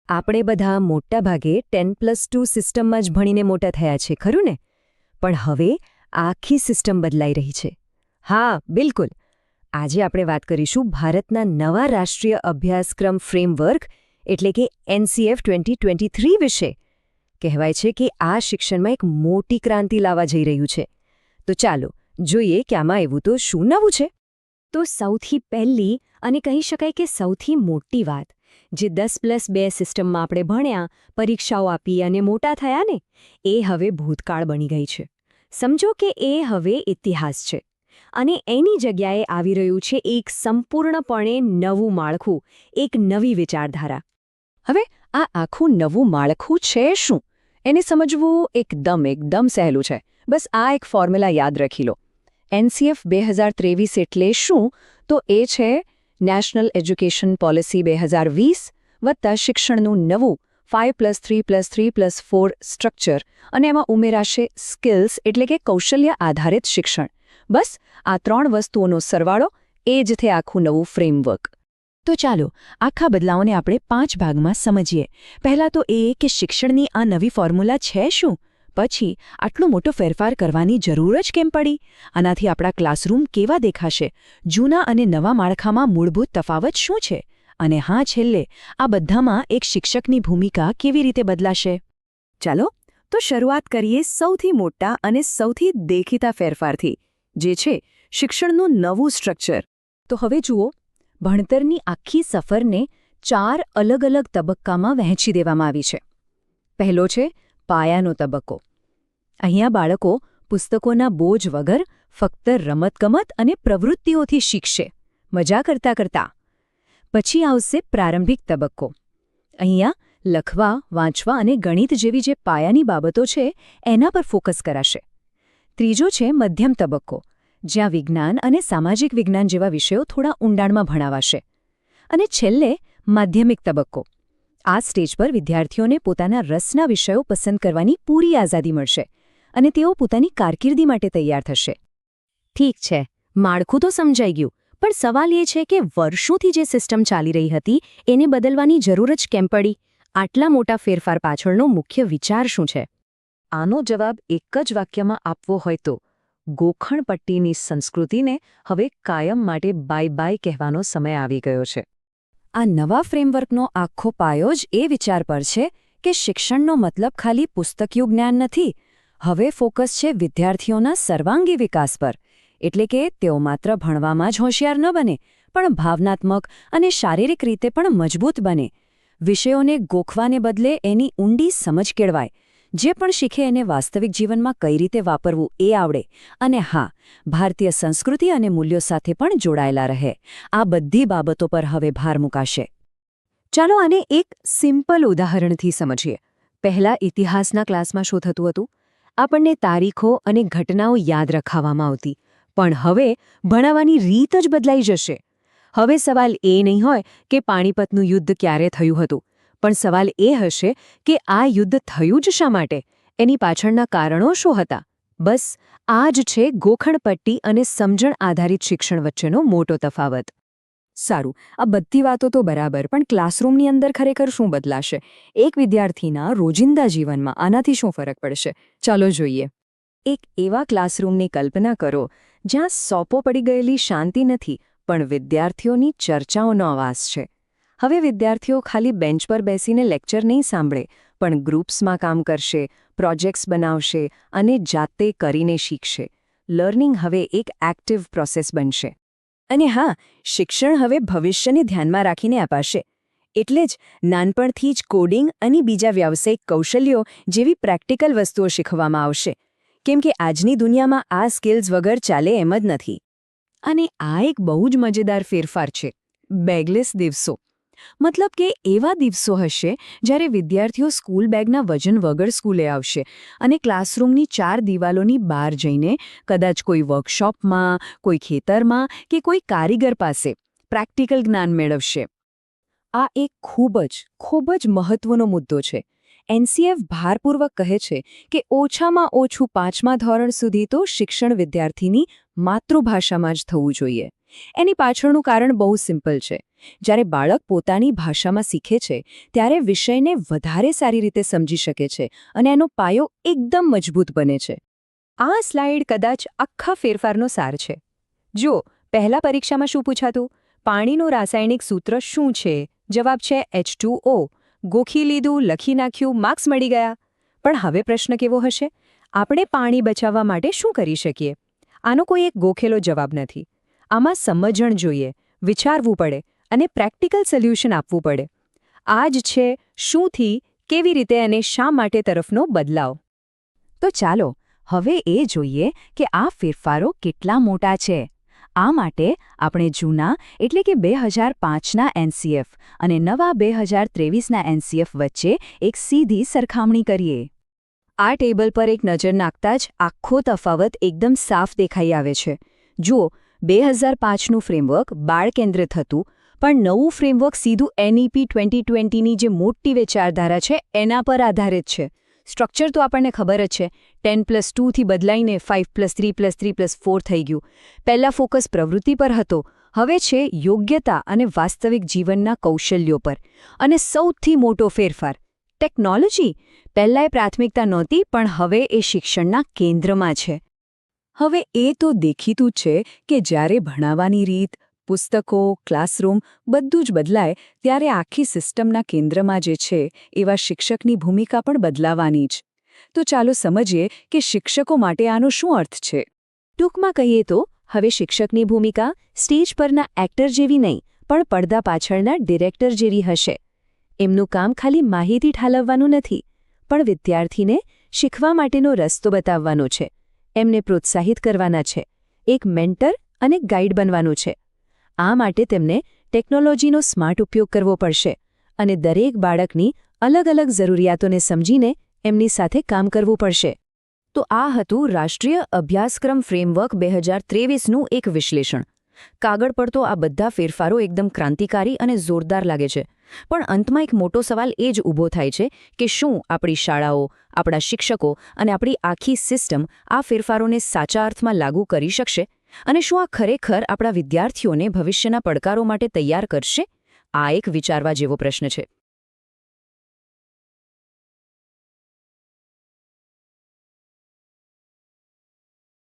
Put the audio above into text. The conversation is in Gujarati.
આપણે બધા મોટાભાગે 10+2 સિસ્ટમમાં જ ભણીને મોટા થયા છે ખરું ને? પણ હવે આખી સિસ્ટમ બદલાઈ રહી છે. હા, બિલકુલ. આજે આપણે વાત કરીશું ભારતના નવા રાષ્ટ્રીય અભ્યાસક્રમ ફ્રેમવર્ક એટલે કે NCF 2023 વિશે. કહેવાય છે કે આ શિક્ષણમાં એક મોટી ક્રાંતિ લાવવા જઈ રહ્યું છે. તો ચાલો જોઈએ કે આમાં એવું તો શું નવું છે. તો સૌથી પહેલી અને કહી શકાય કે સૌથી મોટી વાત, જે 10+2 સિસ્ટમમાં આપણે ભણ્યા, પરીક્ષાઓ આપી અને મોટા થયા ને, એ હવે ભૂતકાળ બની ગઈ છે. સમજો કે એ હવે ઇતિહાસ છે. અને એની જગ્યાએ આવી રહ્યું છે એક સંપૂર્ણપણે નવું માળખું, એક નવી વિચારધારા. હવે આ આખું નવું માળખું છે શું? એને સમજવું એકદમ સહેલું છે. બસ આ એક ફોર્મ્યુલા યાદ રાખી લો. NCF 2023 એટલે શું? તો એ છે નેશનલ એજ્યુકેશન પોલિસી 2020 વત્તા શિક્ષણનું નવું 5+3+3+4 સ્ટ્રક્ચર, અને એમાં ઉમેરાશે સ્કિલ્સ એટલે કે કૌશલ્ય આધારિત શિક્ષણ. બસ આ 3 વસ્તુઓનો સરવાળો, એ જ છે આખું નવું ફ્રેમવર્ક. તો ચાલો આખા બદલાવને આપણે 5 ભાગમાં સમજીએ. પહેલાં તો એ કે શિક્ષણની આ નવી ફોર્મ્યુલા છે શું? પછી આટલો મોટો ફેરફાર કરવાની જરૂર જ કેમ પડી? આનાથી આપણા ક્લાસરૂમ કેવા દેખાશે? જૂના અને નવા માળખામાં મૂળભૂત તફાવત શું છે? અને હા, છેલ્લે આ બધામાં એક શિક્ષકની ભૂમિકા કેવી રીતે બદલાશે? ચાલો તો શરૂઆત કરીએ સૌથી મોટા અને સૌથી દેખીતા ફેરફારથી, જે છે શિક્ષણનું નવું સ્ટ્રક્ચર. તો હવે જુઓ, ભણતરની આખી સફરને 4 અલગ-અલગ તબક્કામાં વહેંચી દેવામાં આવી છે. પહેલો છે પાયાનો તબક્કો. અહીંયા બાળકો પુસ્તકોના બોજ વગર ફક્ત રમતગમત અને પ્રવૃત્તિઓથી શીખશે, મજા કરતા. પછી આવશે પ્રારંભિક તબક્કો. અહીંયા લખવા, વાંચવા અને ગણિત જેવી જે પાયાની બાબતો છે એના પર ફોકસ કરાશે. ત્રીજો છે મધ્યમ તબક્કો, જ્યાં વિજ્ઞાન અને સામાજિક વિજ્ઞાન જેવા વિષયો થોડા ઊંડાણમાં ભણાવાશે. અને છેલ્લે માધ્યમિક તબક્કો. આ સ્ટેજ પર વિદ્યાર્થીઓને પોતાના રસના વિષયો પસંદ કરવાની પૂરી આઝાદી મળશે અને તેઓ પોતાની કારકિર્દી માટે તૈયાર થશે. ઠીક છે, માળખું તો સમજાઈ ગયું, પણ સવાલ એ છે કે વર્ષોથી જે સિસ્ટમ ચાલી રહી હતી એને બદલવાની જરૂર જ કેમ પડી? આટલા મોટા ફેરફાર પાછળનો મુખ્ય વિચાર શું છે? આનો જવાબ એક જ વાક્યમાં આપવો હોય તો ગોખણપટ્ટીની સંસ્કૃતિને હવે કાયમ માટે બાય કહેવાનો સમય આવી ગયો છે. આ નવા ફ્રેમવર્કનો આખો પાયો જ એ વિચાર પર છે કે શિક્ષણનો મતલબ ખાલી પુસ્તકીય જ્ઞાન નથી. હવે ફોકસ છે વિદ્યાર્થીઓના સર્વાંગી વિકાસ પર. એટલે કે તેઓ માત્ર ભણવામાં જ હોશિયાર ન બને, પણ ભાવનાત્મક અને શારીરિક રીતે પણ મજબૂત બને. વિષયોને ગોખવાને બદલે એની ઊંડી સમજ કેળવાય. જે પણ શીખે એને વાસ્તવિક જીવનમાં કઈ રીતે વાપરવું એ આવડે. અને હા, ભારતીય સંસ્કૃતિ અને મૂલ્યો સાથે પણ જોડાયેલા રહે. આ બધી બાબતો પર હવે ભાર મુકાશે. ચાલો આને એક સિમ્પલ ઉદાહરણથી સમજીએ. પહેલા ઇતિહાસના ક્લાસમાં શું થતું હતું? આપણને તારીખો અને ઘટનાઓ યાદ રખાવવામાં આવતી. પણ હવે ભણાવવાની રીત જ બદલાઈ જશે. હવે સવાલ એ નહીં હોય કે પાણીપતનું યુદ્ધ ક્યારે થયું હતું, પણ સવાલ એ હશે કે આ યુદ્ધ થયું જ શા માટે? એની પાછળના કારણો શું હતા? બસ આ જ છે ગોખણપટ્ટી અને સમજણ આધારિત શિક્ષણ વચ્ચેનો મોટો તફાવત. સારું, આ બધી વાતો તો બરાબર, પણ ક્લાસરૂમની અંદર ખરેખર શું બદલાશે? એક વિદ્યાર્થીના રોજિંદા જીવનમાં આનાથી શું ફરક પડશે? ચાલો જોઈએ. એક એવા ક્લાસરૂમની કલ્પના કરો જ્યાં સોપો પડી ગયેલી શાંતિ નથી, પણ વિદ્યાર્થીઓની ચર્ચાઓનો અવાજ છે. હવે વિદ્યાર્થીઓ ખાલી બેન્ચ પર બેસીને લેક્ચર નહીં સાંભળે, પણ ગ્રુપ્સમાં કામ કરશે, પ્રોજેક્ટ્સ બનાવશે અને જાતે કરીને શીખશે. લર્નિંગ હવે એક એક્ટિવ પ્રોસેસ બનશે. અને હા, શિક્ષણ હવે ભવિષ્યને ધ્યાનમાં રાખીને અપાશે. એટલે જ નાનપણથી જ કોડિંગ અને બીજા વ્યાવસાયિક કૌશલ્યો જેવી પ્રેક્ટિકલ વસ્તુઓ શીખવવામાં આવશે. કેમ કે આજની દુનિયામાં આ સ્કિલ્સ વગર ચાલે એમ જ નથી. અને આ એક બહુ જ મજેદાર ફેરફાર છે, બેગલેસ દિવસો. મતલબ કે એવા દિવસો હશે જ્યારે વિદ્યાર્થીઓ સ્કૂલ બેગના વજન વગર સ્કૂલે આવશે અને ક્લાસરૂમની 4 દિવાલોની બહાર જઈને કદાચ કોઈ વર્કશોપમાં, કોઈ ખેતરમાં કે કોઈ કારીગર પાસે પ્રેક્ટિકલ જ્ઞાન મેળવશે. આ એક ખૂબ જ મહત્વનો મુદ્દો છે. NCF ભારપૂર્વક કહે છે કે ઓછામાં ઓછું 5મા ધોરણ સુધી તો શિક્ષણ વિદ્યાર્થીની માતૃભાષામાં જ થવું જોઈએ. એની પાછળનું કારણ બહુ સિમ્પલ છે. જ્યારે બાળક પોતાની ભાષામાં શીખે છે ત્યારે વિષયને વધારે સારી રીતે સમજી શકે છે અને એનો પાયો એકદમ મજબૂત બને છે. આ સ્લાઇડ કદાચ આખા ફેરફારનો સાર છે. જુઓ, પહેલા પરીક્ષામાં શું પૂછાતું? પાણીનું રાસાયણિક સૂત્ર શું છે? જવાબ છે H2O. ગોખી લીધું, લખી નાખ્યું, માર્ક્સ મળી ગયા. પણ હવે પ્રશ્ન કેવો હશે? આપણે પાણી બચાવવા માટે શું કરી શકીએ? આનો કોઈ એક ગોખેલો જવાબ નથી. આમાં સમજણ જોઈએ, વિચારવું પડે અને પ્રેક્ટિકલ સોલ્યુશન આપવું પડે. આ જ છે શુંથી કેવી રીતે અને શા માટે તરફનો બદલાવ. તો ચાલો હવે એ જોઈએ કે આ ફેરફારો કેટલા મોટા છે. આ માટે આપણે જૂના એટલે કે 2005ના NCF અને નવા 2023ના NCF વચ્ચે એક સીધી સરખામણી કરીએ. આ ટેબલ પર એક નજર નાખતા જ આખો તફાવત એકદમ સાફ દેખાઈ આવે છે. જુઓ, 2005નું ફ્રેમવર્ક બાળકેન્દ્રિત હતું, પણ નવું ફ્રેમવર્ક સીધું NEP 2020ની જે મોટી વિચારધારા છે એના પર આધારિત છે. સ્ટ્રક્ચર તો આપણને ખબર જ છે. 10+2 થી બદલાઈને 5+3+3+4 થઈ ગયું. પહેલા ફોકસ પ્રવૃત્તિ પર હતો, હવે છે યોગ્યતા અને વાસ્તવિક જીવનના કૌશલ્યો પર. અને સૌથી મોટો ફેરફાર ટેકનોલોજી. પહેલાંય પ્રાથમિકતા નહોતી, પણ હવે એ શિક્ષણના કેન્દ્રમાં છે. હવે એ તો દેખીતું જ છે કે જ્યારે ભણાવવાની રીત, પુસ્તકો, ક્લાસરૂમ બધું જ બદલાય ત્યારે આખી સિસ્ટમના કેન્દ્રમાં જે છે એવા શિક્ષકની ભૂમિકા પણ બદલાવાની જ. તો ચાલો સમજીએ કે શિક્ષકો માટે આનો શું અર્થ છે. ટૂંકમાં કહીએ તો હવે શિક્ષકની ભૂમિકા સ્ટેજ પરના એક્ટર જેવી નહીં, પણ પડદા પાછળના ડિરેક્ટર જેવી હશે. એમનું કામ ખાલી માહિતી ઠાલવવાનું નથી, પણ વિદ્યાર્થીને શીખવા માટેનો રસ્તો બતાવવાનો છે. એમને પ્રોત્સાહિત કરવાના છે. એક મેન્ટર અને ગાઈડ બનવાનું છે. આ માટે તેમને ટેકનોલોજીનો સ્માર્ટ ઉપયોગ કરવો પડશે અને દરેક બાળકની અલગ અલગ જરૂરિયાતોને સમજીને એમની સાથે કામ કરવું પડશે. તો આ હતું રાષ્ટ્રીય અભ્યાસક્રમ ફ્રેમવર્ક 2023નું એક વિશ્લેષણ. કાગળ પર તો આ બધા ફેરફારો એકદમ ક્રાંતિકારી અને જોરદાર લાગે છે, પણ અંતમાં એક મોટો સવાલ એ જ ઊભો થાય છે કે શું આપણી શાળાઓ, આપણા શિક્ષકો અને આપણી આખી સિસ્ટમ આ ફેરફારોને સાચા અર્થમાં લાગુ કરી શકશે? અને શું આ ખરેખર આપણા વિદ્યાર્થીઓને ભવિષ્યના પડકારો માટે તૈયાર કરશે? આ એક વિચારવા જેવો પ્રશ્ન છે.